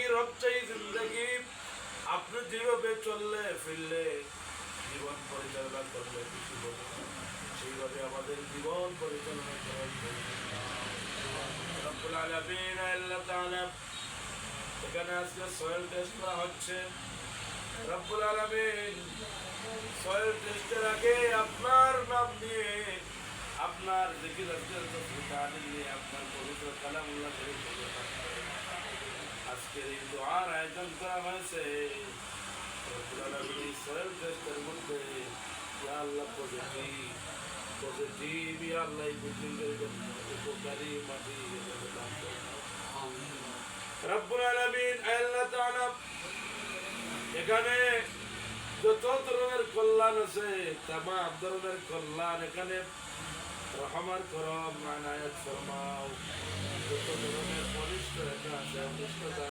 রব চাই জিন্দগি আপনি যেভাবে চললে ফিরলে জীবন পরিচালনা করলে খুশি হবে সেইভাবে আমাদের জীবন পরিচালনা করার রব্বুল আলামিন আল্লাহ তাআলা এখানে আজকে সয়েল টেস্ট করা হচ্ছে রব্বুল আলামিন সয়েল টেস্টের আগে আপনার নাম নিয়ে আপনার জিকির আজকের নিয়ে আপনার পবিত্র কালামুল্লাহ শরীফ আজকের এই দোয়ার আয়োজন করা হয়েছে রব্বুল আলামিন সয়েল টেস্টের মধ্যে ইয়া আল্লাহ পজিটিভ ইয়া আল্লাহ এই বিল্ডিংয়ের জন্য উপকারী মাটি দান করুন রব্বুল আলামিন আল্লাহ তাআলা এখানে যত ধরনের কল্যাণ আছে তামাম ধরনের কল্যাণ এখানে রহমান করম মানায়াত ফরমাও যত ধরনের অনিষ্ট আছে অনিষ্ট